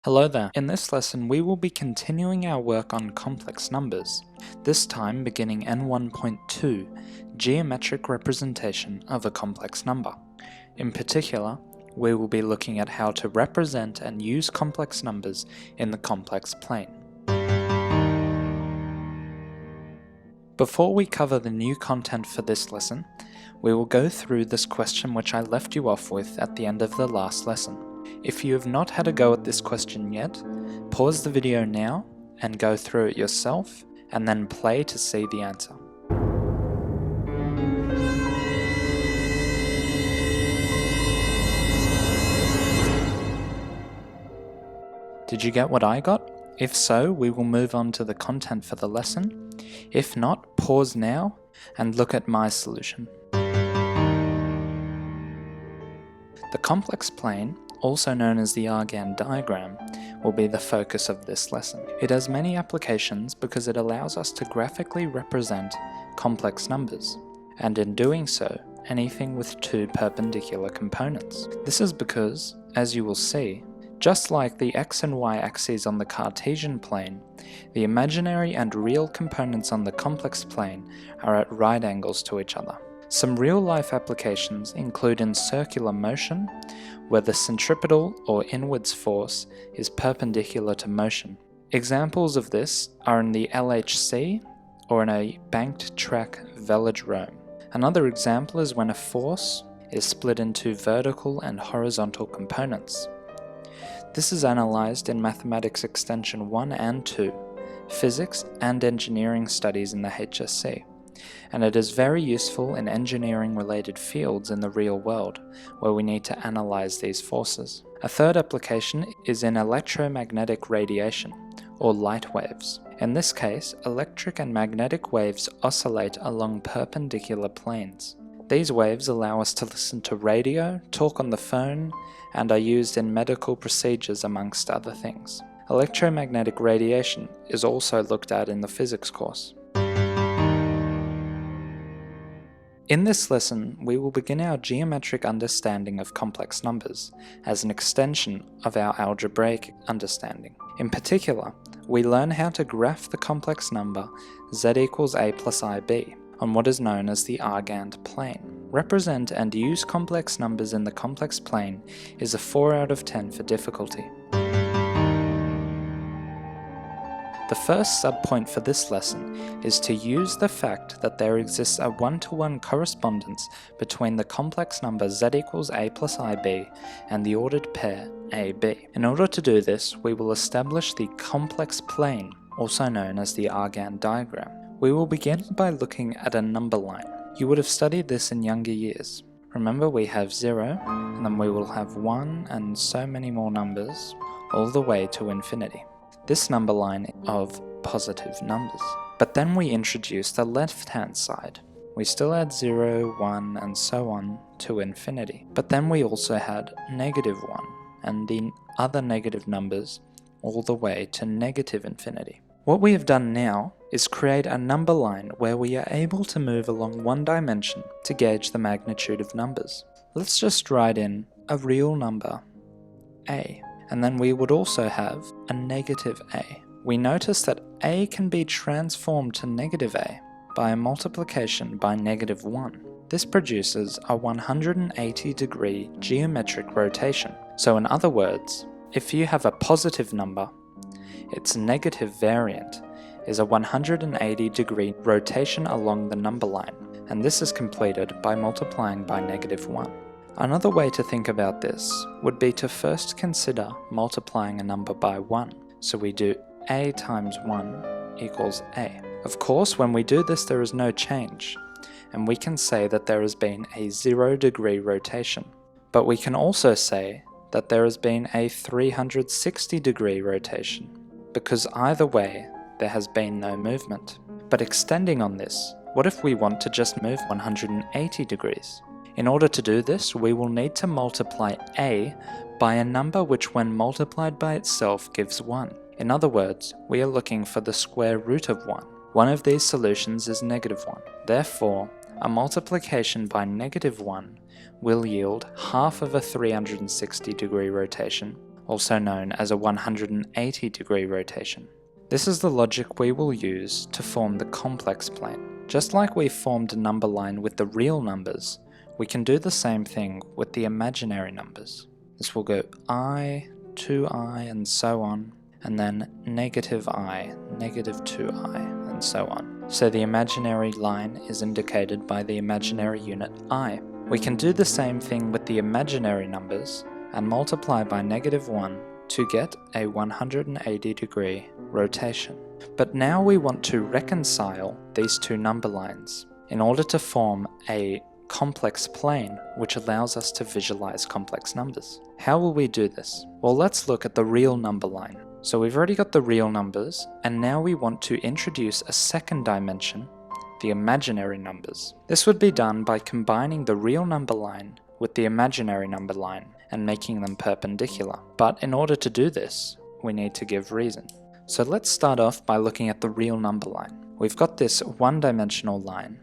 Hello there. In this lesson we will be continuing our work on complex numbers, this time beginning N1.2, geometric representation of a complex number. In particular, we will be looking at how to represent and use complex numbers in the complex plane. Before we cover the new content for this lesson, we will go through this question which I left you off with at the end of the last lesson. If you have not had a go at this question yet, pause the video now and go through it yourself, and then play to see the answer. Did you get what I got? If so, we will move on to the content for the lesson. If not, pause now and look at my solution. The complex plane, also known as the Argand diagram, will be the focus of this lesson. It has many applications because it allows us to graphically represent complex numbers, and in doing so, anything with two perpendicular components. This is because, as you will see, just like the x and y axes on the Cartesian plane, the imaginary and real components on the complex plane are at right angles to each other. Some real-life applications include in circular motion, where the centripetal or inwards force is perpendicular to motion. Examples of this are in the LHC or in a banked track velodrome. Another example is when a force is split into vertical and horizontal components. This is analysed in Mathematics Extension 1 and 2, Physics and Engineering Studies in the HSC. And it is very useful in engineering-related fields in the real world, where we need to analyze these forces. A third application is in electromagnetic radiation, or light waves. In this case, electric and magnetic waves oscillate along perpendicular planes. These waves allow us to listen to radio, talk on the phone, and are used in medical procedures amongst other things. Electromagnetic radiation is also looked at in the physics course. In this lesson, we will begin our geometric understanding of complex numbers as an extension of our algebraic understanding. In particular, we learn how to graph the complex number z equals a plus ib on what is known as the Argand plane. Represent and use complex numbers in the complex plane is a 4 out of 10 for difficulty. The first subpoint for this lesson is to use the fact that there exists a one-to-one correspondence between the complex number z equals a plus ib and the ordered pair ab. In order to do this, we will establish the complex plane, also known as the Argand diagram. We will begin by looking at a number line. You would have studied this in younger years. Remember, we have 0, and then we will have 1 and so many more numbers, all the way to infinity. This number line of positive numbers. But then we introduce the left-hand side. We still had 0, 1, and so on to infinity. But then we also had -1, and the other negative numbers all the way to negative infinity. What we have done now is create a number line where we are able to move along one dimension to gauge the magnitude of numbers. Let's just write in a real number, a. And then we would also have a negative a. We notice that a can be transformed to negative a by a multiplication by -1. This produces a 180-degree geometric rotation. So in other words, if you have a positive number, its negative variant is a 180-degree rotation along the number line, and this is completed by multiplying by -1. Another way to think about this would be to first consider multiplying a number by 1. So we do a times 1 equals a. Of course, when we do this there is no change, and we can say that there has been a 0-degree rotation. But we can also say that there has been a 360-degree rotation, because either way there has been no movement. But extending on this, what if we want to just move 180 degrees? In order to do this, we will need to multiply a by a number which when multiplied by itself gives 1. In other words, we are looking for the square root of 1. One of these solutions is -1. Therefore, a multiplication by -1 will yield half of a 360-degree rotation, also known as a 180-degree rotation. This is the logic we will use to form the complex plane. Just like we formed a number line with the real numbers, we can do the same thing with the imaginary numbers. This will go I, 2i, and so on, and then negative I, negative 2i, and so on. So the imaginary line is indicated by the imaginary unit I. We can do the same thing with the imaginary numbers and multiply by -1 to get a 180-degree rotation. But now we want to reconcile these two number lines in order to form a complex plane which allows us to visualize complex numbers. How will we do this? Well, let's look at the real number line. So we've already got the real numbers, and now we want to introduce a second dimension, the imaginary numbers. This would be done by combining the real number line with the imaginary number line and making them perpendicular. But in order to do this, we need to give reason. So let's start off by looking at the real number line. We've got this one-dimensional line,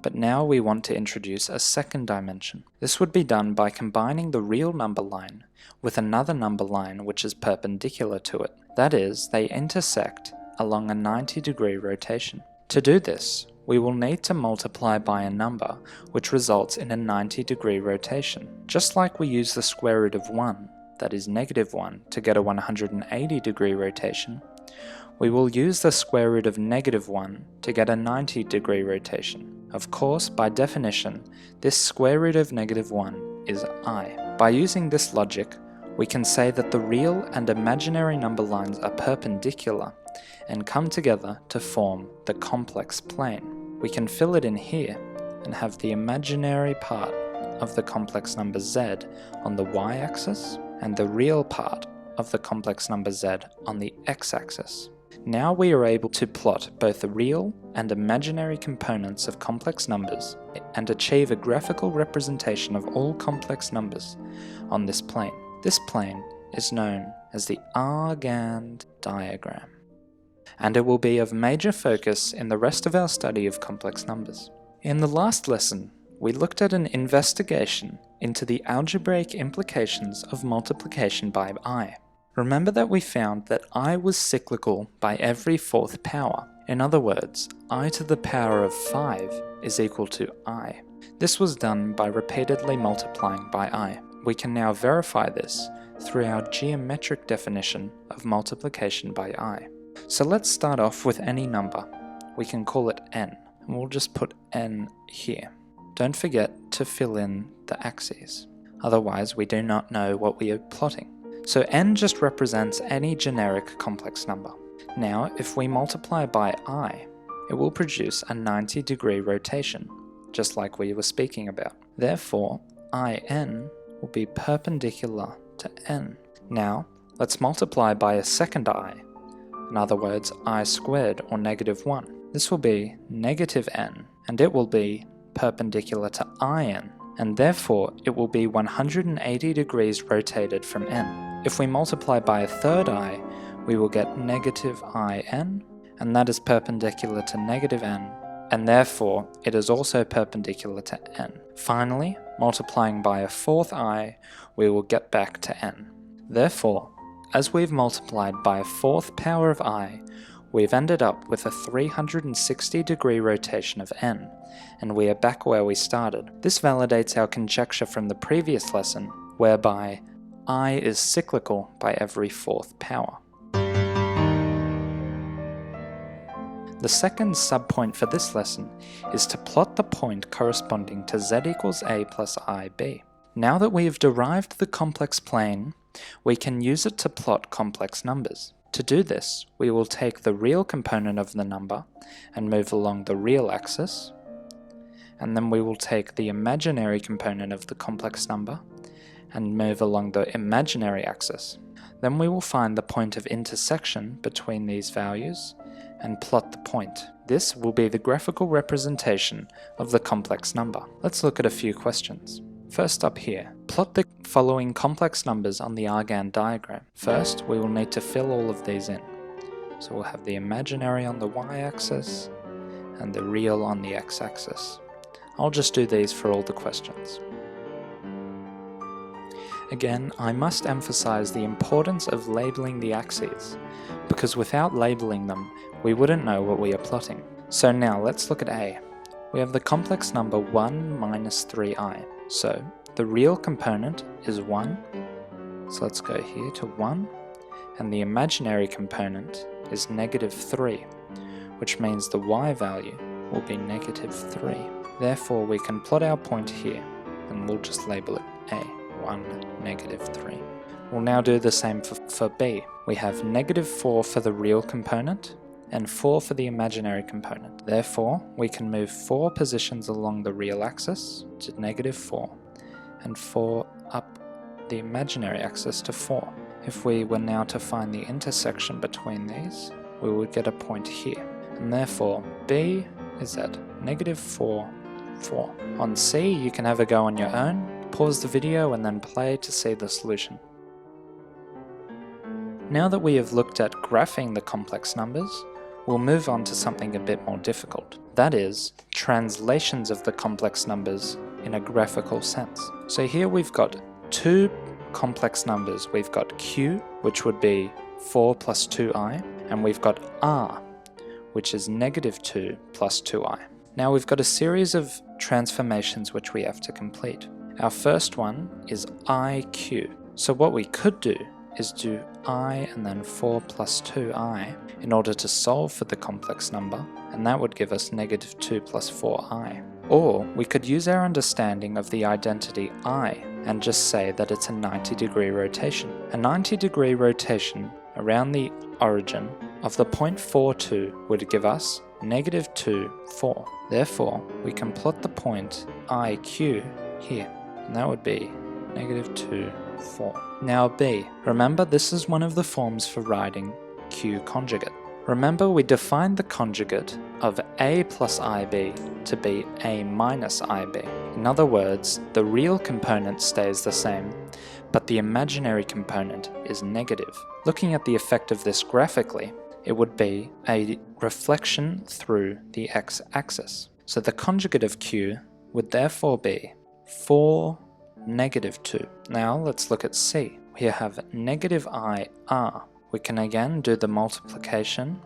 but now we want to introduce a second dimension. This would be done by combining the real number line with another number line which is perpendicular to it. That is, they intersect along a 90-degree rotation. To do this, we will need to multiply by a number which results in a 90-degree rotation. Just like we use the square root of 1, that is -1, to get a 180-degree rotation, we will use the square root of -1 to get a 90-degree rotation. Of course, by definition, this square root of -1 is I. By using this logic, we can say that the real and imaginary number lines are perpendicular and come together to form the complex plane. We can fill it in here and have the imaginary part of the complex number z on the y-axis and the real part of the complex number z on the x-axis. Now we are able to plot both the real and imaginary components of complex numbers and achieve a graphical representation of all complex numbers on this plane. This plane is known as the Argand diagram, and it will be of major focus in the rest of our study of complex numbers. In the last lesson, we looked at an investigation into the algebraic implications of multiplication by I. Remember that we found that I was cyclical by every fourth power. In other words, I to the power of 5 is equal to I. This was done by repeatedly multiplying by I. We can now verify this through our geometric definition of multiplication by I. So let's start off with any number. We can call it n, and we'll just put n here. Don't forget to fill in the axes, otherwise we do not know what we are plotting. So n just represents any generic complex number. Now, if we multiply by I, it will produce a 90-degree rotation, just like we were speaking about. Therefore, in will be perpendicular to n. Now, let's multiply by a second I, in other words, I squared or -1. This will be -n, and it will be perpendicular to in, and therefore it will be 180 degrees rotated from n. If we multiply by a third I, we will get -in, and that is perpendicular to -n, and therefore it is also perpendicular to n. Finally, multiplying by a fourth I, we will get back to n. Therefore, as we've multiplied by a fourth power of I, we've ended up with a 360-degree rotation of n, and we are back where we started. This validates our conjecture from the previous lesson, whereby I is cyclical by every fourth power. The second subpoint for this lesson is to plot the point corresponding to z equals a plus ib. Now that we have derived the complex plane, we can use it to plot complex numbers. To do this, we will take the real component of the number and move along the real axis, and then we will take the imaginary component of the complex number and move along the imaginary axis. Then we will find the point of intersection between these values and plot the point. This will be the graphical representation of the complex number. Let's look at a few questions. First up here, plot the following complex numbers on the Argand diagram. First, we will need to fill all of these in. So we'll have the imaginary on the y-axis and the real on the x-axis. I'll just do these for all the questions. Again, I must emphasize the importance of labeling the axes, because without labeling them, we wouldn't know what we are plotting. So now let's look at A. We have the complex number 1 minus 3i. So the real component is 1. So let's go here to 1. And the imaginary component is negative 3, which means the y value will be negative 3. Therefore, we can plot our point here, and we'll just label it A, 1, negative 3. We'll now do the same for B. We have negative 4 for the real component, and 4 for the imaginary component. Therefore, we can move 4 positions along the real axis to negative 4, and 4 up the imaginary axis to 4. If we were now to find the intersection between these, we would get a point here, and therefore B is at negative 4, 4. On C, you can have a go on your own, pause the video and then play to see the solution. Now that we have looked at graphing the complex numbers, we'll move on to something a bit more difficult. That is, translations of the complex numbers in a graphical sense. So here we've got two complex numbers. We've got Q, which would be 4 plus 2i, and we've got R, which is negative 2 plus 2i. Now we've got a series of transformations which we have to complete. Our first one is IQ. So what we could do is do I and then 4 plus 2i in order to solve for the complex number, and that would give us negative 2 plus 4i. Or we could use our understanding of the identity I and just say that it's a 90-degree rotation. A 90-degree rotation around the origin of the point 4,2 would give us negative 2, 4. Therefore, we can plot the point IQ here, and that would be negative 2, 4. Now B. Remember, this is one of the forms for writing Q conjugate. Remember, we defined the conjugate of A plus IB to be A minus IB. In other words, the real component stays the same, but the imaginary component is negative. Looking at the effect of this graphically, it would be a reflection through the x-axis. So the conjugate of Q would therefore be 4, negative 2. Now let's look at C. We have negative IR. We can again do the multiplication,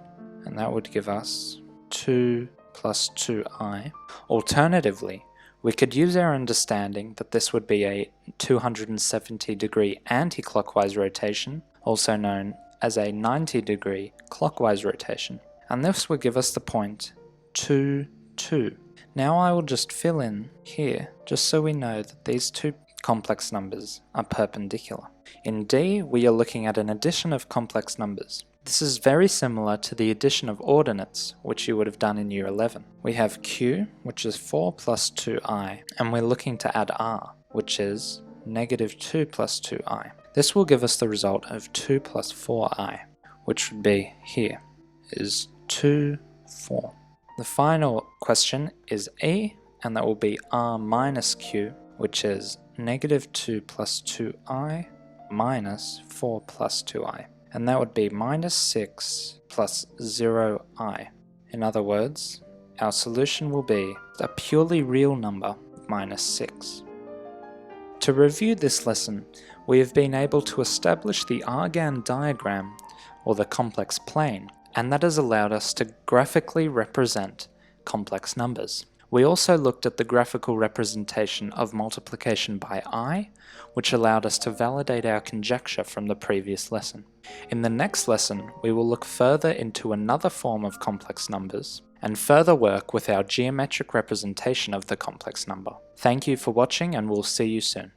and that would give us 2 plus 2i. Alternatively, we could use our understanding that this would be a 270-degree anti-clockwise rotation, also known as a 90-degree clockwise rotation, and this would give us the point 2, 2. Now I will just fill in here, just so we know that these two complex numbers are perpendicular. In D, we are looking at an addition of complex numbers. This is very similar to the addition of ordinates, which you would have done in Year 11. We have Q, which is 4 plus 2i, and we're looking to add R, which is negative 2 plus 2i. This will give us the result of 2 plus 4i, which would be here, is 2, 4. The final question is E, and that will be R minus Q, which is negative 2 plus 2i minus 4 plus 2i. And that would be minus 6 plus 0i. In other words, our solution will be a purely real number, minus 6. To review this lesson, we have been able to establish the Argand diagram, or the complex plane, and that has allowed us to graphically represent complex numbers. We also looked at the graphical representation of multiplication by I, which allowed us to validate our conjecture from the previous lesson. In the next lesson, we will look further into another form of complex numbers, and further work with our geometric representation of the complex number. Thank you for watching, and we'll see you soon.